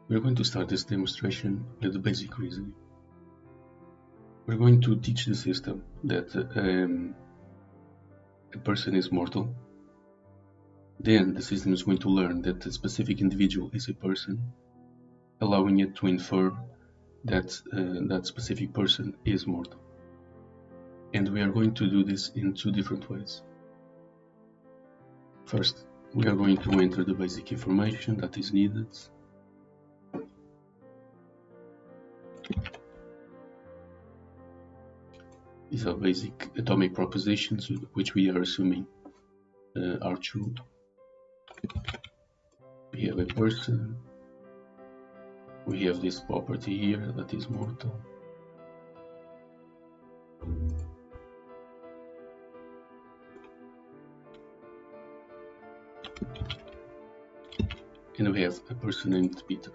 We're going to start this demonstration with the basic reasoning. We're going to teach the system that a person is mortal. Then the system is going to learn that a specific individual is a person, allowing it to infer that that specific person is mortal. And we are going to do this in two different ways. First, we are going to enter the basic information that is needed. These are basic atomic propositions which we are assuming are true. We have a person. We have this property here that is mortal. And we have a person named Peter.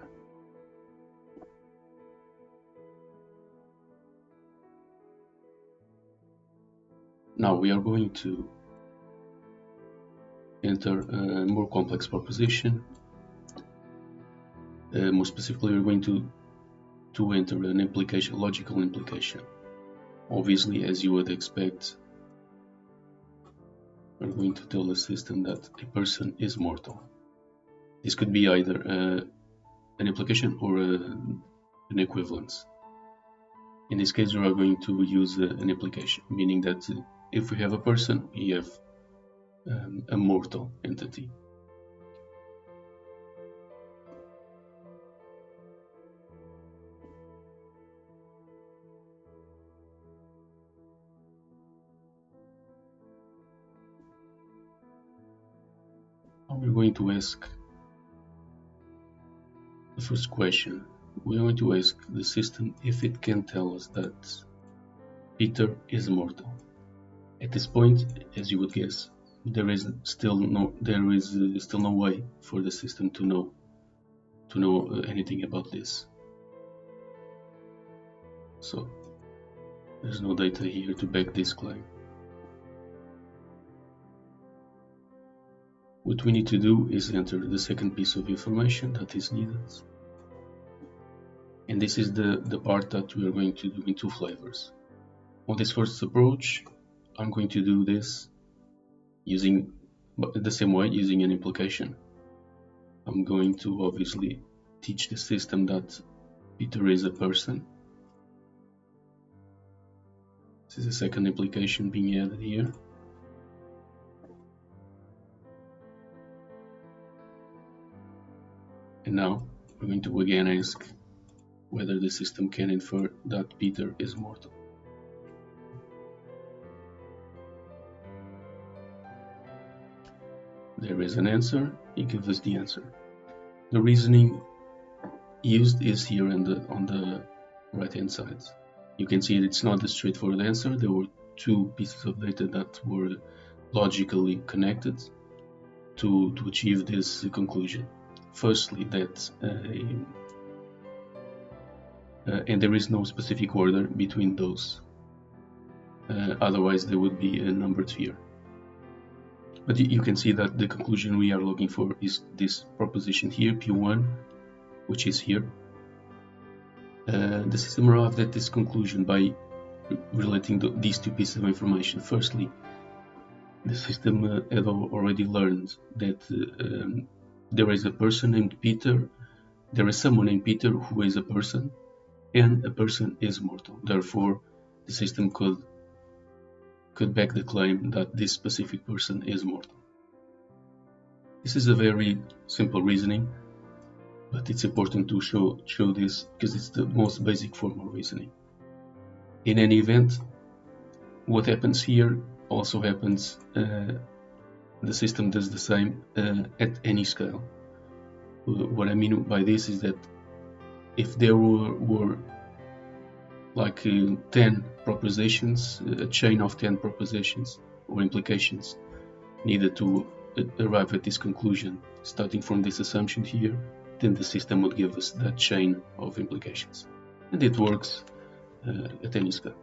Now we are going to enter a more complex proposition. More specifically, we're going to enter an implication, logical implication. Obviously, as you would expect, we're going to tell the system that a person is mortal. This could be either an implication or an equivalence. In this case, we are going to use an implication, meaning that if we have a person, we have a mortal entity. Now we're going to ask the first question. We're going to ask the system if it can tell us that Peter is mortal. At this point, as you would guess, there is still no way for the system to know anything about this. So there's no data here to back this claim. What we need to do is enter the second piece of information that is needed. And this is the part that we are going to do in two flavors. On this first approach, I'm going to do this using the same way, using an implication. I'm going to obviously teach the system that Peter is a person. This is the second implication being added here. And now we're going to again ask whether the system can infer that Peter is mortal. There is an answer. It gives us the answer. The reasoning used is here on the right hand side. You can see it's not a straightforward answer. There were two pieces of data that were logically connected to achieve this conclusion. Firstly, that and there is no specific order between those. Otherwise, there would be a numbered sphere. But you can see that the conclusion we are looking for is this proposition here, P1, which is here. The system arrived at this conclusion by relating these two pieces of information. Firstly, the system had already learned that there is a person named Peter, there is someone named Peter who is a person, and a person is mortal. Therefore, the system could back the claim that this specific person is mortal. This is a very simple reasoning, but it's important to show this because it's the most basic form of reasoning. In any event, what happens here also happens, the system does the same at any scale. What I mean by this is that if there were like 10 propositions, a chain of 10 propositions or implications needed to arrive at this conclusion, starting from this assumption here, then the system would give us that chain of implications. And it works at any scale.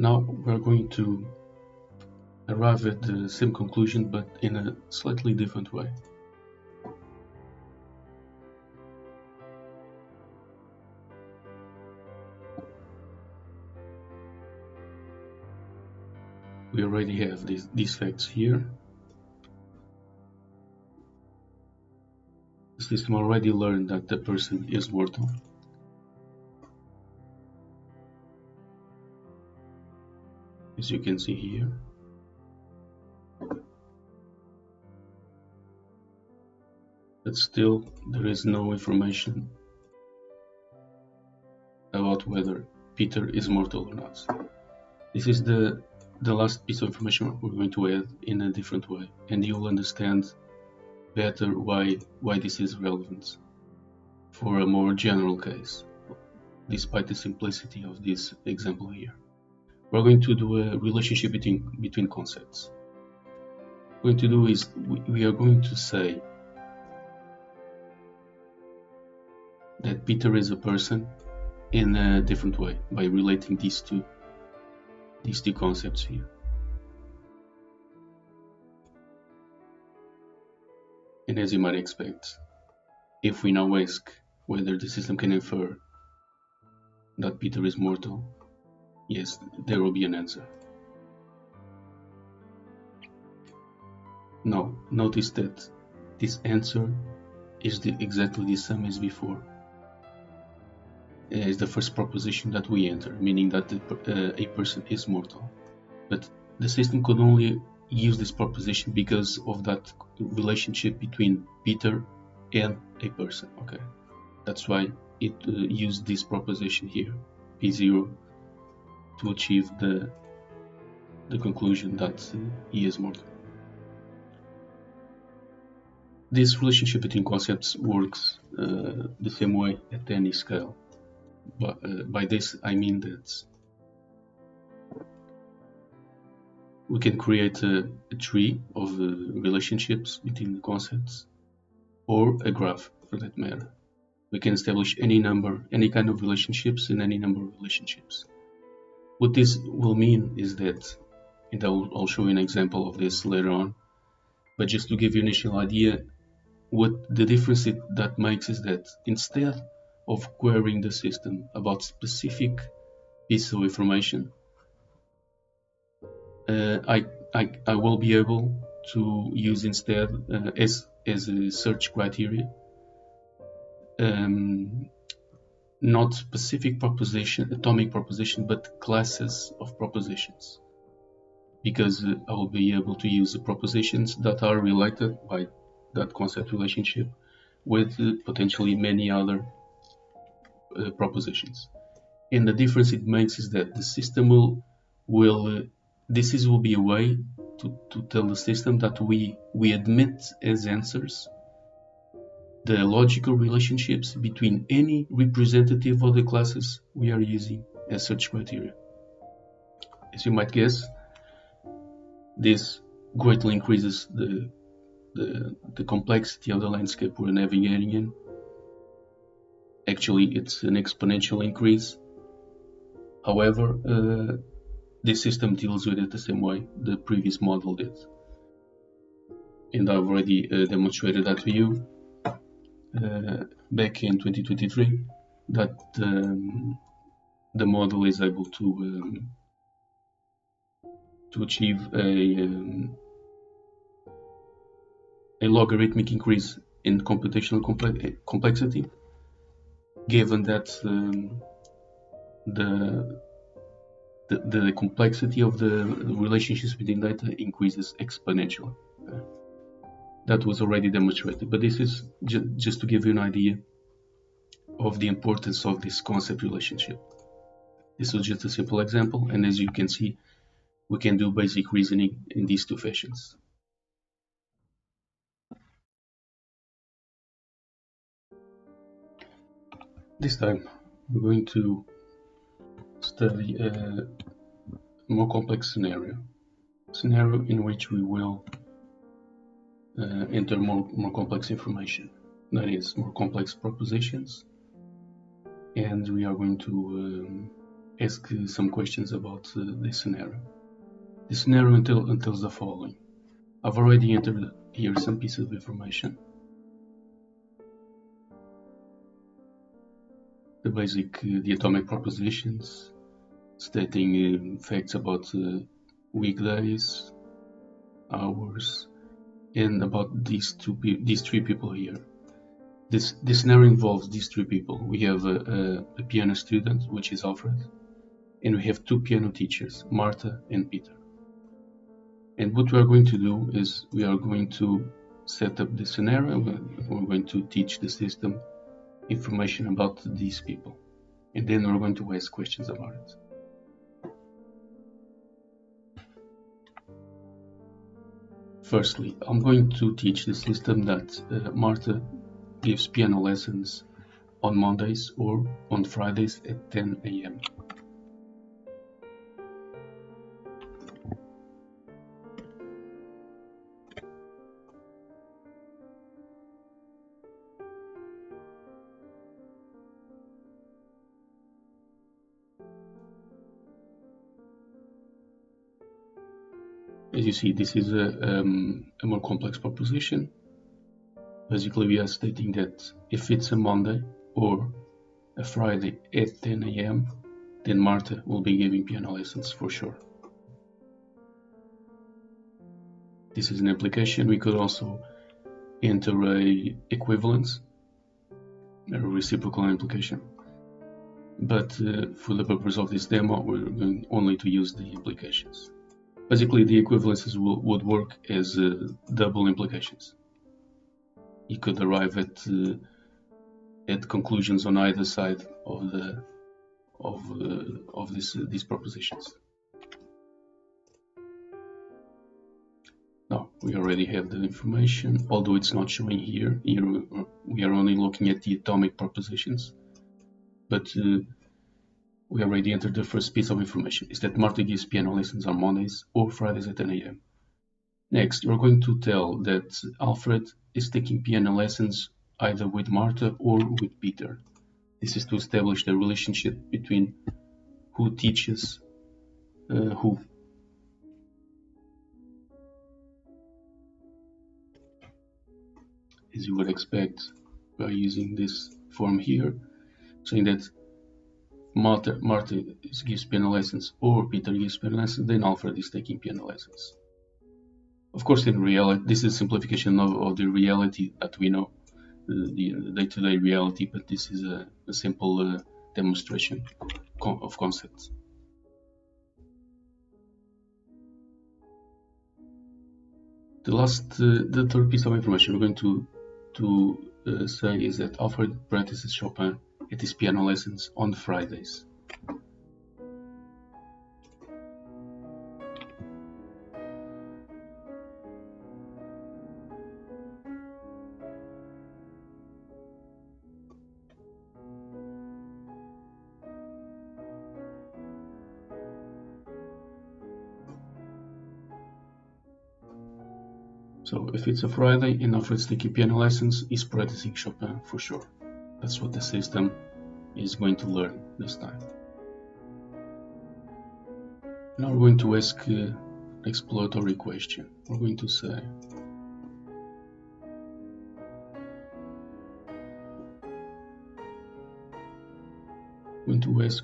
Now we're going to arrive at the same conclusion, but in a slightly different way. We already have these facts here. The system already learned that the person is mortal. As you can see here. But still, there is no information about whether Peter is mortal or not. This is the last piece of information we're going to add in a different way, and you'll understand better why this is relevant for a more general case, despite the simplicity of this example here. We're going to do a relationship between concepts. What we're going to do is we are going to say that Peter is a person in a different way by relating these two concepts here. And as you might expect, if we now ask whether the system can infer that Peter is mortal, yes, there will be an answer. Now, notice that this answer is exactly the same as before. It is the first proposition that we enter, meaning that a person is mortal. But the system could only use this proposition because of that relationship between Peter and a person. Okay, that's why it used this proposition here, P0, to achieve the conclusion that he is mortal. This relationship between concepts works the same way at any scale. But by this I mean that we can create a tree of relationships between the concepts, or a graph for that matter. We can establish any kind of relationships in any number of relationships. What this will mean is that, and I'll show you an example of this later on, but just to give you an initial idea, what the difference that makes is that instead of querying the system about specific pieces of information, I will be able to use instead as a search criteria not specific atomic proposition, but classes of propositions, because I will be able to use the propositions that are related by that concept relationship with potentially many other propositions. And the difference it makes is that the system will be a way to tell the system that we admit as answers the logical relationships between any representative of the classes we are using as search criteria. As you might guess, this greatly increases the complexity of the landscape we're navigating in. Actually, it's an exponential increase. However, this system deals with it the same way the previous model did. And I've already demonstrated that to you back in 2023, that the model is able to achieve a logarithmic increase in computational complexity, given that the complexity of the relationships between data increases exponentially. That was already demonstrated, but this is just to give you an idea of the importance of this concept relationship. This was just a simple example, and as you can see, we can do basic reasoning in these two fashions. This time, we're going to study a more complex scenario in which we will enter more complex information, that is, more complex propositions, and we are going to ask some questions about this scenario. The scenario entails the following. I've already entered here some pieces of information. The basic, the atomic propositions, stating facts about weekdays, hours, and about these three people here. This scenario involves these three people. We have a piano student, which is Alfred, and we have two piano teachers, Marta and Peter. And what we are going to do is we are going to set up the scenario. We're going to teach the system information about these people, and then we're going to ask questions about it. Firstly, I'm going to teach the system that Marta gives piano lessons on Mondays or on Fridays at 10 a.m. As you see, this is a more complex proposition. Basically, we are stating that if it's a Monday or a Friday at 10 a.m., then Marta will be giving piano lessons for sure. This is an application. We could also enter a equivalence, a reciprocal implication. But for the purpose of this demo, we're going only to use the implications. Basically, the equivalences would work as double implications. You could arrive at conclusions on either side of these propositions. Now we already have the information, although it's not showing here. Here we are only looking at the atomic propositions, but we already entered the first piece of information, is that Marta gives piano lessons on Mondays or Fridays at 10 a.m. Next, we're going to tell that Alfred is taking piano lessons either with Marta or with Peter. This is to establish the relationship between who teaches who. As you would expect, we are using this form here, saying that Marta gives piano lessons or Peter gives piano lessons, then Alfred is taking piano lessons. Of course, in reality, this is a simplification of the reality that we know, the day-to-day reality, but this is a simple demonstration of concepts. The third piece of information we're going to say is that Alfred practices Chopin at his piano lessons on Fridays. So if it's a Friday and Alfred's taking piano lessons, he's practicing Chopin for sure. That's what the system is going to learn this time. Now we're going to ask an exploratory question. We're going to say,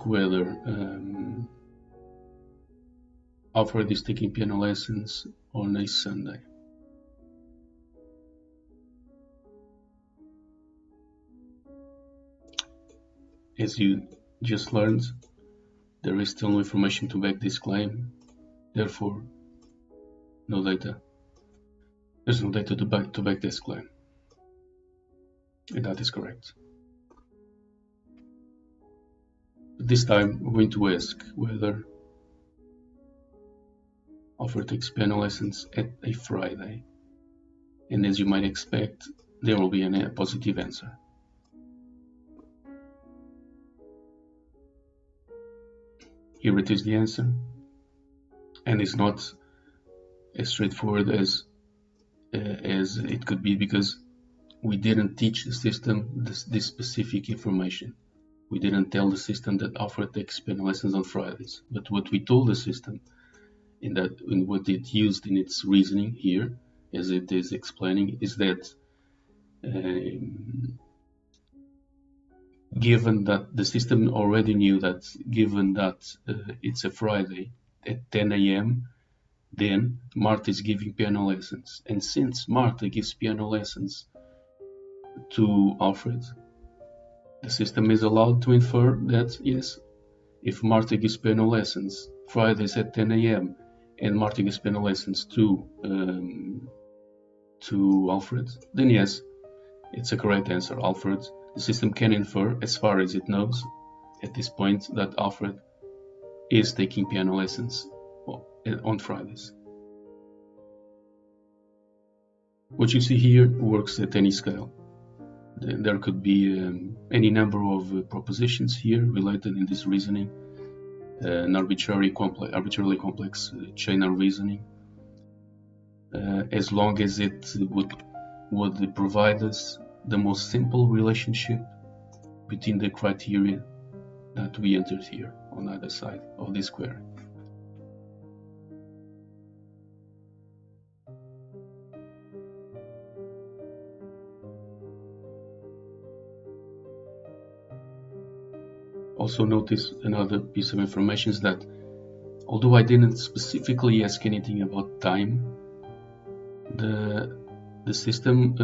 whether Alfred is taking piano lessons on a Sunday. As you just learned, there is still no information to back this claim, therefore no data. There's no data to back this claim, and that is correct. This time we're going to ask whether Alfred takes piano lessons at a Friday, and as you might expect, there will be a positive answer. Here it is, the answer, and it's not as straightforward as it could be, because we didn't teach the system this specific information. We didn't tell the system that Alfred takes piano lessons on Fridays. But what we told the system, in what it used in its reasoning here, as it is explaining, is that given that the system already knew that, given that it's a Friday at 10 a.m., then Martha is giving piano lessons. And since Martha gives piano lessons to Alfred, the system is allowed to infer that, yes, if Martha gives piano lessons Fridays at 10 a.m. and Martha gives piano lessons to Alfred, then yes, it's a correct answer. Alfred, the system can infer, as far as it knows at this point, that Alfred is taking piano lessons on Fridays. What you see here works at any scale. There could be any number of propositions here related in this reasoning, an arbitrarily complex chain of reasoning, as long as it would provide us the most simple relationship between the criteria that we entered here on either side of this query. Also notice another piece of information is that although I didn't specifically ask anything about time, the system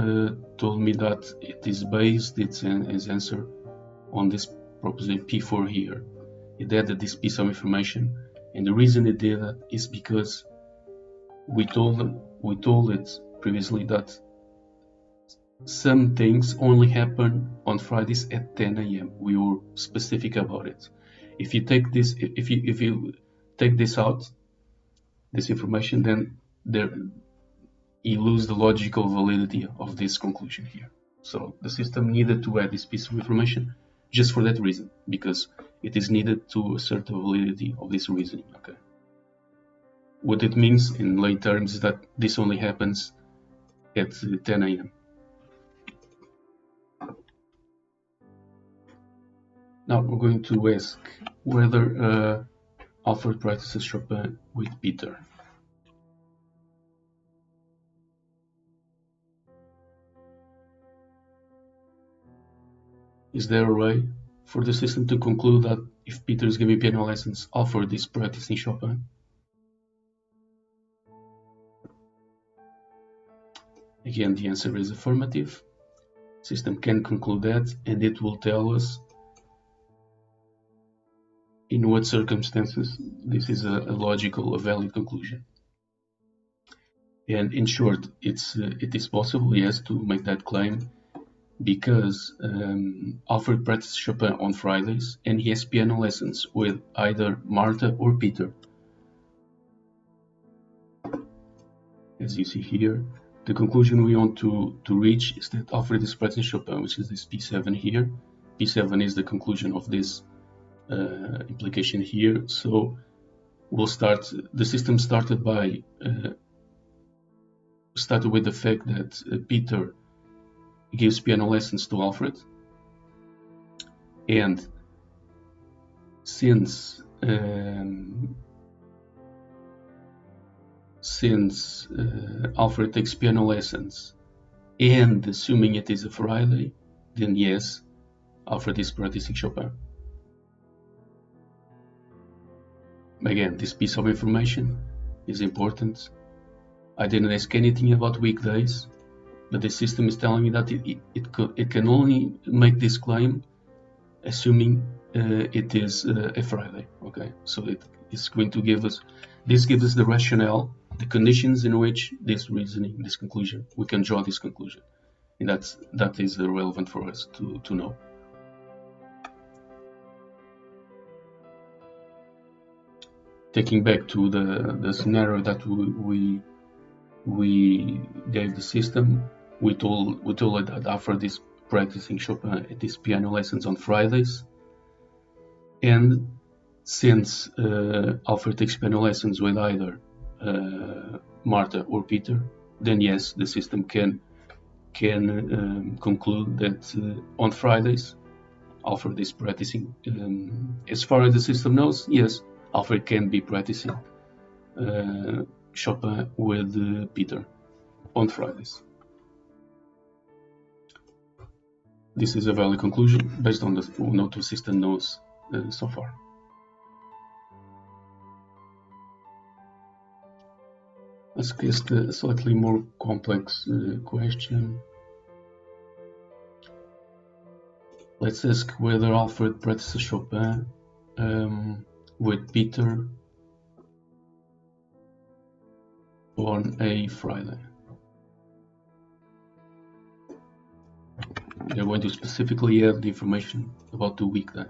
told me that it is based its answer on this proposition P4 here. It added this piece of information, and the reason it did that is because we told it previously that some things only happen on Fridays at 10 a.m. We were specific about it. If you take this, if you take this out, this information, then you lose the logical validity of this conclusion here. So the system needed to add this piece of information just for that reason, because it is needed to assert the validity of this reasoning. Okay. What it means in lay terms is that this only happens at 10 a.m. Now we're going to ask whether Alfred practices Chopin with Peter. Is there a way for the system to conclude that if Peter is giving piano lessons, Alfred is practicing Chopin? Again, the answer is affirmative. The system can conclude that, and it will tell us in what circumstances this is a logical, a valid conclusion. And in short, it is possible, yes, to make that claim because Alfred practices Chopin on Fridays and he has piano lessons with either Martha or Peter. As you see here, the conclusion we want to reach is that Alfred is practicing Chopin, which is this P7 here. P7 is the conclusion of this implication here. So we'll start. The system started with the fact that Peter gives piano lessons to Alfred, and since Alfred takes piano lessons, and assuming it is a Friday, then yes, Alfred is practicing Chopin. Again, this piece of information is important. I didn't ask anything about weekdays, but the system is telling me that it can only make this claim assuming it is a Friday. Okay, so it is going to give us the rationale, the conditions in which this reasoning, this conclusion, we can draw this conclusion, and that is relevant for us to know. Taking back to the scenario that we gave the system, we told it that Alfred is practicing Chopin at his piano lessons on Fridays, and since Alfred takes piano lessons with either Martha or Peter, then yes, the system can conclude that on Fridays Alfred is practicing. As far as the system knows, yes, Alfred can be practicing Chopin with Peter on Fridays. This is a valid conclusion based on what the system knows so far. Let's ask a slightly more complex question. Let's ask whether Alfred practices Chopin with Peter on a Friday. We are going to specifically add the information about the weekday.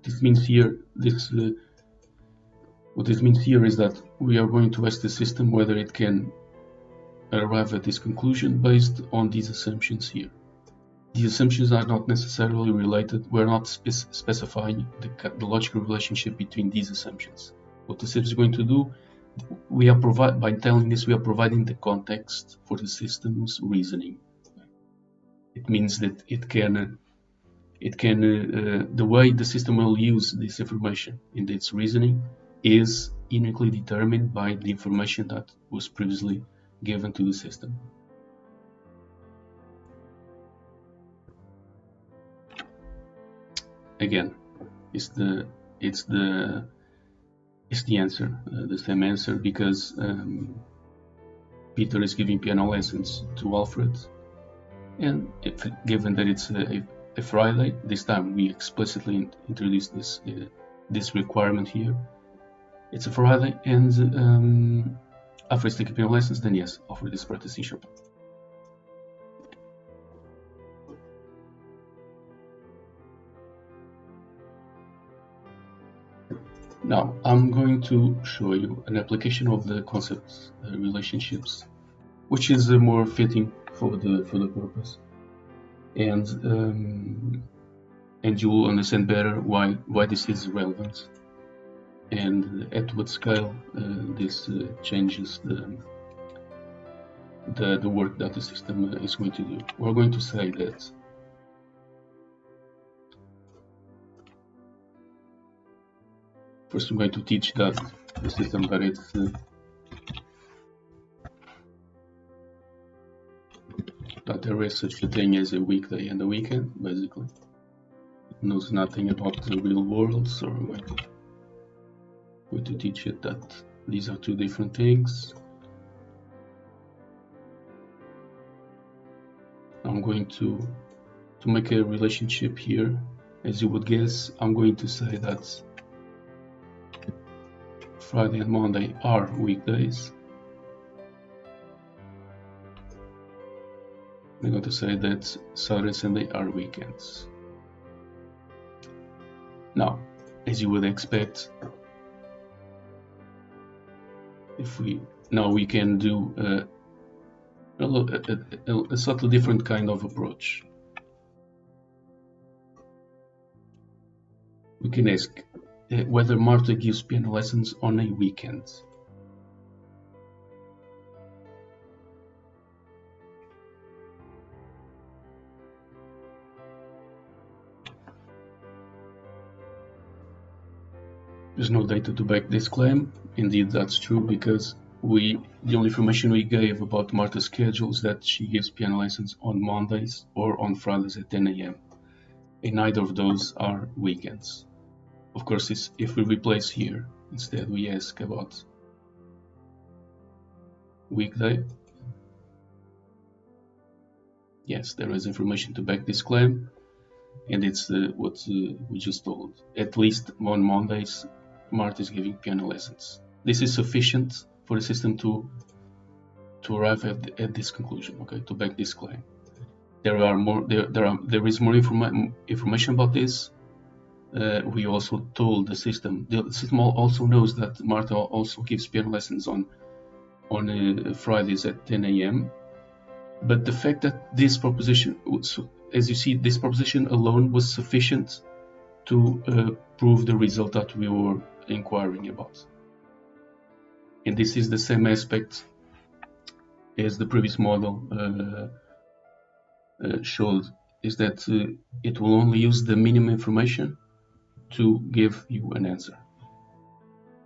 This means here, what this means here is that we are going to ask the system whether it can arrive at this conclusion based on these assumptions here. These assumptions are not necessarily related. We're not specifying the logical relationship between these assumptions. What the system is going to do, by telling this, we are providing the context for the system's reasoning. It means that the way the system will use this information in its reasoning is uniquely determined by the information that was previously given to the system. Again, it's the answer, the same answer, because Peter is giving piano lessons to Alfred, and given that it's a Friday, this time we explicitly introduced this requirement here. It's a Friday, and Alfred is taking piano lessons. Then yes, Alfred is practicing Chopin. Now, I'm going to show you an application of the concept relationships, which is more fitting for the purpose, and you will understand better why this is relevant, and at what scale this changes the work that the system is going to do. We're going to say that first, I'm going to teach that the system that that there is such a thing as a weekday and a weekend. Basically, it knows nothing about the real world, so I'm going to teach it that these are two different things. I'm going to make a relationship here. As you would guess, I'm going to say that Friday and Monday are weekdays. I'm going to say that Saturday and Sunday are weekends. Now, as you would expect, we can do a slightly different kind of approach. We can ask whether Marta gives piano lessons on a weekend. There's no data to back this claim. Indeed, that's true, because the only information we gave about Marta's schedule is that she gives piano lessons on Mondays or on Fridays at 10 a.m. and neither of those are weekends. Of course, if we replace here, instead we ask about weekday. Yes, there is information to back this claim, and it's what we just told. At least on Mondays, Marta is giving piano lessons. This is sufficient for the system to arrive at this conclusion. Okay, to back this claim. There is more information about this. We also told the system also knows that Marta also gives piano lessons on Fridays at 10 a.m. But the fact that this proposition, as you see, this proposition alone was sufficient to prove the result that we were inquiring about. And this is the same aspect as the previous model showed, is that it will only use the minimum information to give you an answer.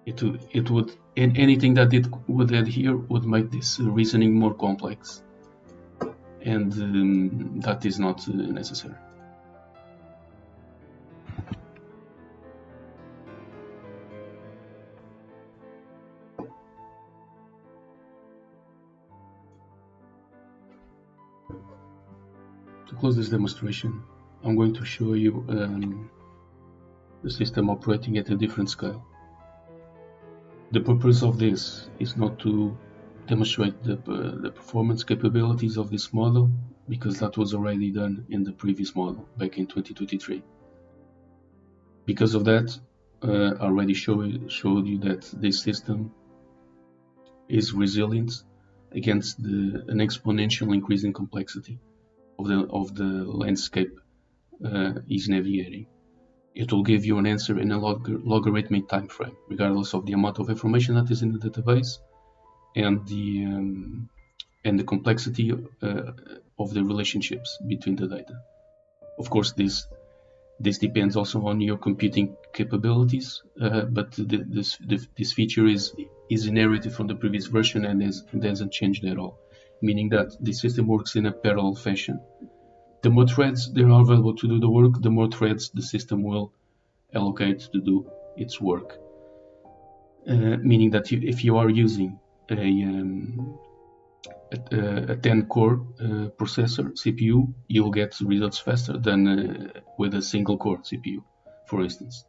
It would, and anything that it would add here would make this reasoning more complex, and that is not necessary. To close this demonstration, I'm going to show you the system operating at a different scale. The purpose of this is not to demonstrate the performance capabilities of this model, because that was already done in the previous model back in 2023. Because of that, I already showed you that this system is resilient against an exponential increase in complexity of the landscape is navigating. It will give you an answer in a logarithmic time frame, regardless of the amount of information that is in the database and the complexity of the relationships between the data. Of course, this depends also on your computing capabilities, but this feature is inherited from the previous version and hasn't changed at all, meaning that the system works in a parallel fashion. The more threads there are available to do the work, the more threads the system will allocate to do its work. Meaning that if you are using a 10-core processor CPU, you'll get results faster than with a single-core CPU, for instance.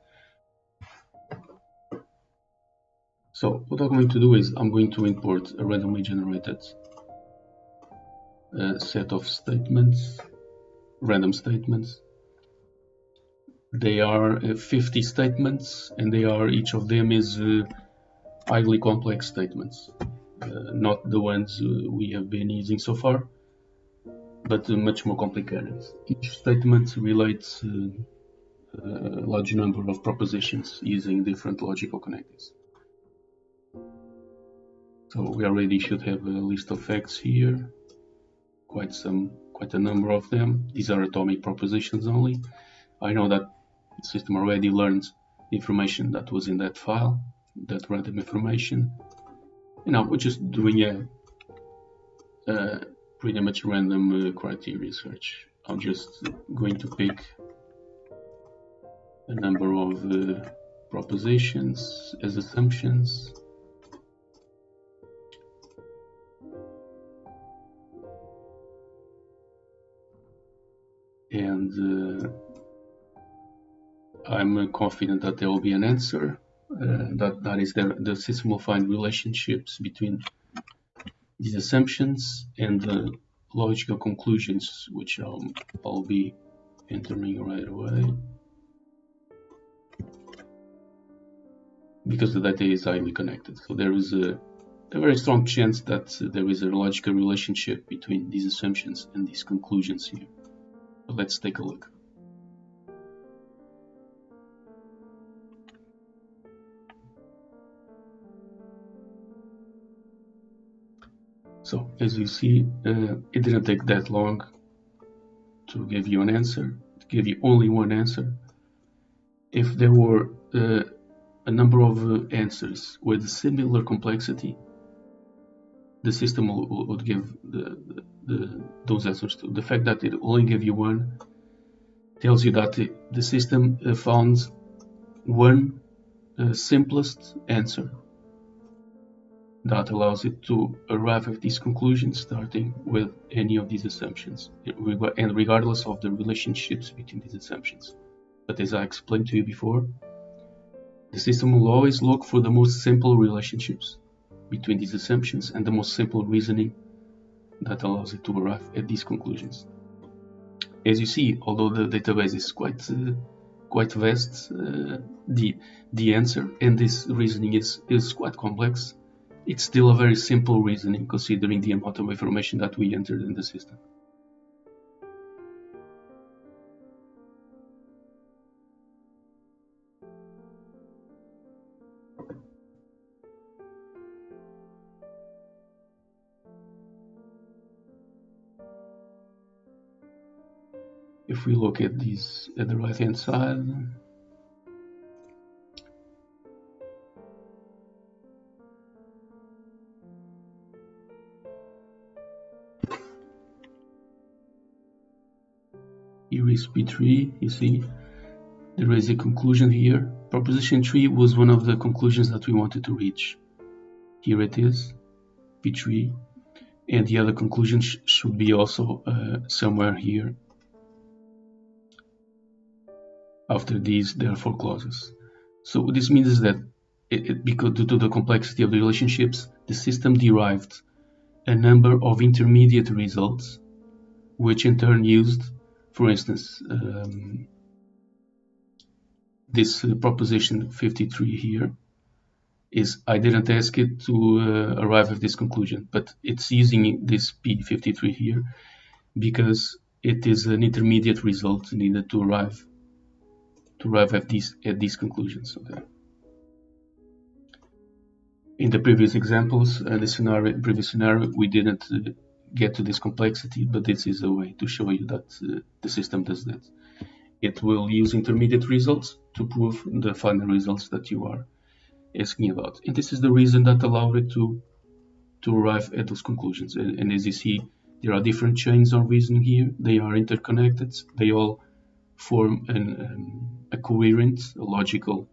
So what I'm going to do is I'm going to import a randomly generated set of statements, random statements. They are 50 statements, and each of them is highly complex statements, not the ones we have been using so far, but much more complicated. Each statement relates a large number of propositions using different logical connectors. So we already should have a list of facts here, quite a number of them. These are atomic propositions only. I know that the system already learned the information that was in that file, that random information. And now we're just doing a pretty much random criteria search. I'm just going to pick a number of propositions as assumptions. And I'm confident that there will be an answer. That is, the system will find relationships between these assumptions and the logical conclusions, which I'll be entering right away, because the data is highly connected. So there is a very strong chance that there is a logical relationship between these assumptions and these conclusions here. So let's take a look. So as you see, it didn't take that long to give you an answer, to give you only one answer. If there were a number of answers with similar complexity, the system would give those answers too. The fact that it only gave you one tells you that the system found one simplest answer that allows it to arrive at these conclusions, starting with any of these assumptions, and regardless of the relationships between these assumptions. But as I explained to you before, the system will always look for the most simple relationships between these assumptions and the most simple reasoning that allows it to arrive at these conclusions. As you see, although the database is quite vast, the answer and this reasoning is quite complex. It's still a very simple reasoning considering the amount of information that we entered in the system. If we look at this at the right hand side, here is P3, you see, there is a conclusion here. Proposition 3 was one of the conclusions that we wanted to reach. Here it is, P3, and the other conclusion should be also somewhere here after these therefore clauses. So this means that because due to the complexity of the relationships, the system derived a number of intermediate results, which in turn used, for instance, this proposition 53 here is, I didn't ask it to arrive at this conclusion, but it's using this P53 here because it is an intermediate result needed to arrive at these conclusions. Okay. In the previous examples, the previous scenario, we didn't get to this complexity, but this is a way to show you that the system does that. It will use intermediate results to prove the final results that you are asking about. And this is the reason that allowed it to arrive at those conclusions. And as you see, there are different chains of reasoning here. They are interconnected. They all form a coherent, a logical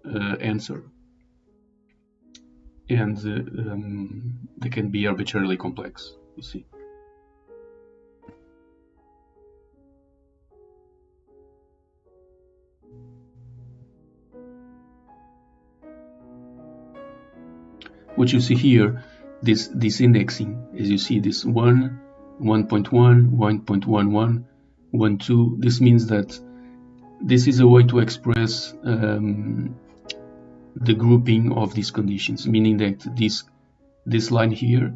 answer. And they can be arbitrarily complex, you see. What you see here, this indexing, as you see, this 1, 1.1, 1.11, 1.2, this means that this is a way to express the grouping of these conditions, meaning that this line here,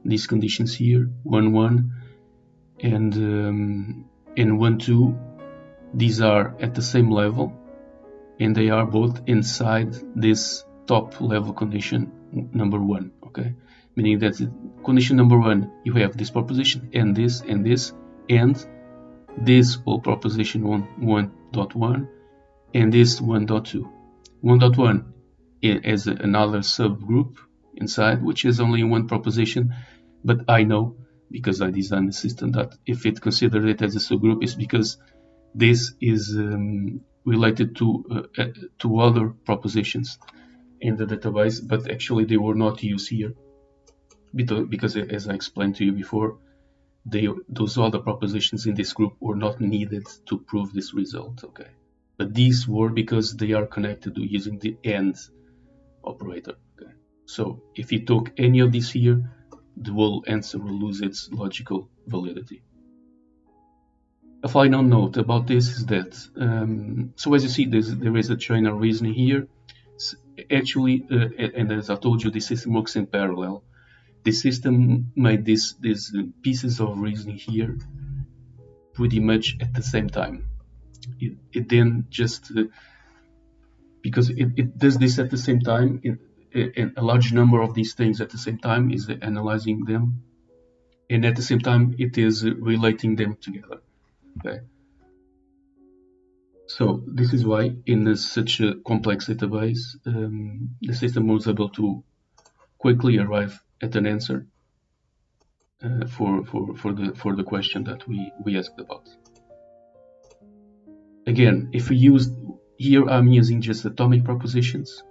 these conditions here, 1, 1, and 1, 2, these are at the same level, and they are both inside this top level condition number 1, okay? Meaning that condition number 1, you have this proposition and this and this, and this whole proposition 1.1 and this 1.2. 1.1 is another subgroup inside, which is only one proposition, but I know, because I designed the system, that if it considered it as a subgroup, it's because this is related to other propositions in the database, but actually they were not used here because as I explained to you before, those other propositions in this group were not needed to prove this result, okay? But these were because they are connected to using the AND operator, okay? So if you took any of these here, the whole answer will lose its logical validity. A final note about this is that, so as you see, there is a chain of reasoning here. Actually, and as I told you, the system works in parallel. The system made these pieces of reasoning here pretty much at the same time. It then just, because it does this at the same time, a large number of these things at the same time is analyzing them, and at the same time it is relating them together. Okay. So this is why in such a complex database, the system was able to quickly arrive at an answer for the question that we asked about. Again, if we use here, I'm using just atomic propositions,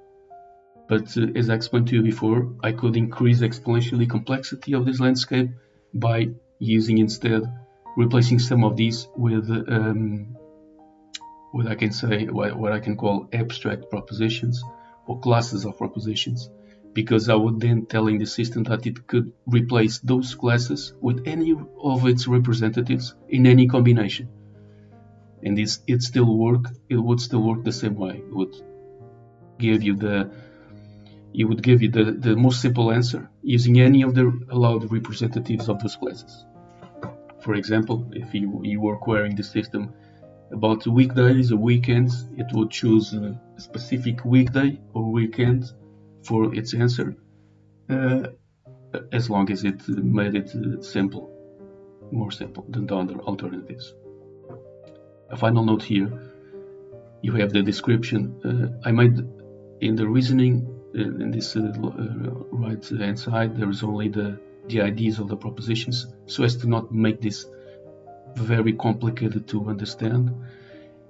but as I explained to you before, I could increase exponentially complexity of this landscape by using instead replacing some of these with what I can call abstract propositions or classes of propositions, because I would then telling the system that it could replace those classes with any of its representatives in any combination, and it would still work the same way. It would give you the most simple answer using any of the allowed representatives of those classes. For example, if you were querying the system about weekdays or weekends, it would choose a specific weekday or weekend for its answer, as long as it made it simple, more simple than the other alternatives. A final note here, you have the description. I made in the reasoning, in this right hand side, there is only the IDs of the propositions, so as to not make this very complicated to understand.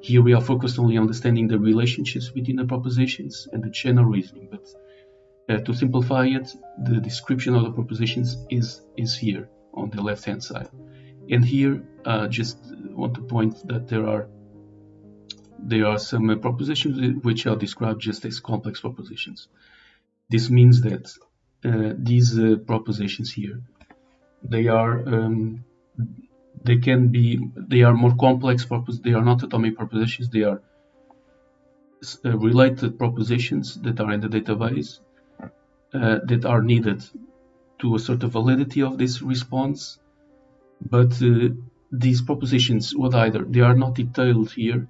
Here we are focused only on understanding the relationships between the propositions and the chain of reasoning, but to simplify it, the description of the propositions is here on the left hand side. And here just want to point that there are some propositions which are described just as complex propositions. This means that these propositions here, they are more complex propositions. They are not atomic propositions. They are related propositions that are in the database that are needed to assert the validity of this response. But these propositions they are not detailed here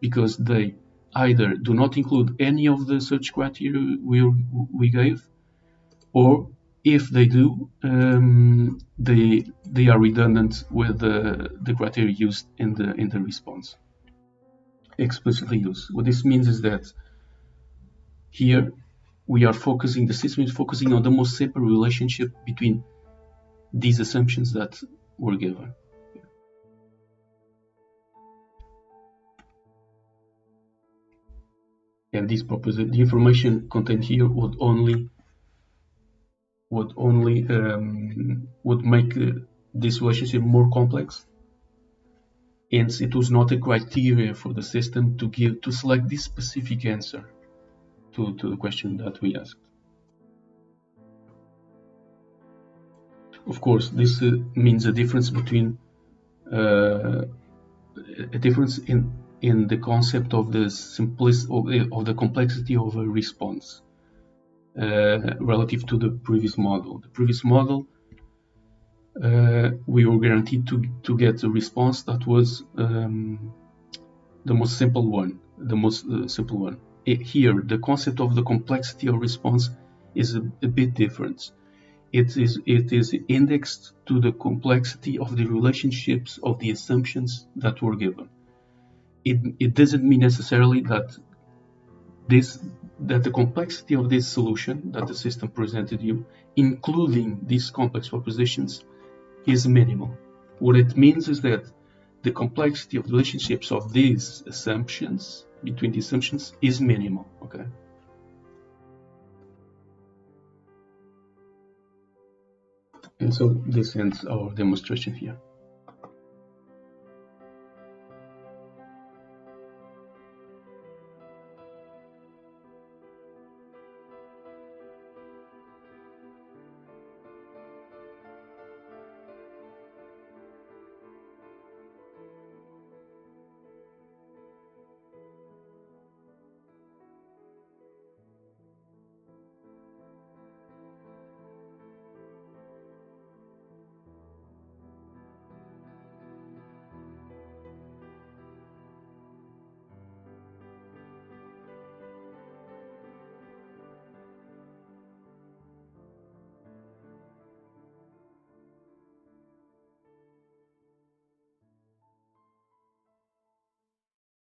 because they either do not include any of the search criteria we gave, or if they do, they are redundant with the criteria used in the response, explicitly used. What this means is that here the system is focusing on the most simple relationship between these assumptions that were given. And the information contained here would make this relationship more complex. Hence, it was not a criteria for the system to select this specific answer to the question that we asked. Of course, this means a difference between in the concept of the of the complexity of a response relative to the previous model. The previous model, we were guaranteed to get a response that was the most simple one. Here, the concept of the complexity of response is a bit different. It is indexed to the complexity of the relationships of the assumptions that were given. It doesn't mean necessarily that the complexity of this solution that the system presented you, including these complex propositions, is minimal. What it means is that the complexity of the relationships of these assumptions, between the assumptions, is minimal. Okay. And so this ends our demonstration here.